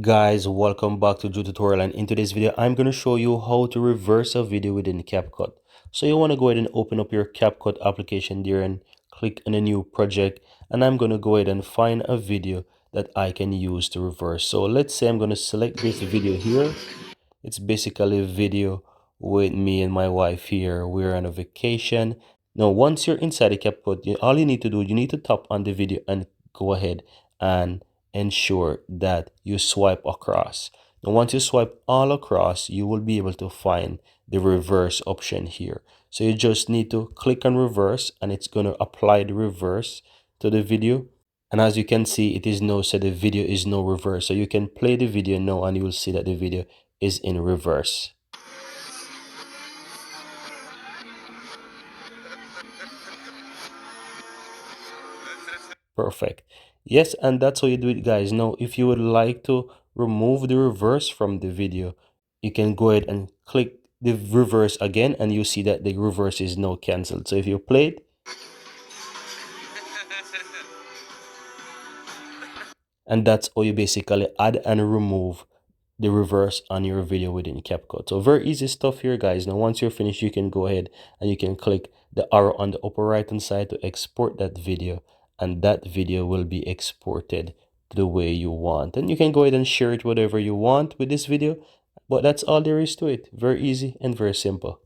Guys, welcome back to Joe Tutorial, and in today's video I'm going to show you how to reverse a video within CapCut. So you want to go ahead and open up your CapCut application there and click on a new project, and I'm going to go ahead and find a video that I can use to reverse. So let's say I'm going to select this video here. It's basically a video with me and my wife here. We're on a vacation. Now, once you're inside the CapCut, all you need to do, you need to tap on the video and go ahead and ensure that you swipe across. Now, once you swipe all across, you will be able to find the reverse option here. So you just need to click on reverse, and it's going to apply the reverse to the video. And as you can see, it is now said the video is no reverse. So you can play the video now and you will see that the video is in reverse. Perfect. Yes, and that's how you do it, guys. Now, if you would like to remove the reverse from the video, you can go ahead and click the reverse again, and you see that the reverse is now canceled. So if you play it, and that's how you basically add and remove the reverse on your video within CapCut. So very easy stuff here, guys. Now, once you're finished, you can go ahead and you can click the arrow on the upper right hand side to export that video, and that video will be exported the way you want. And you can go ahead and share it whatever you want with this video, but that's all there is to it. Very easy and very simple.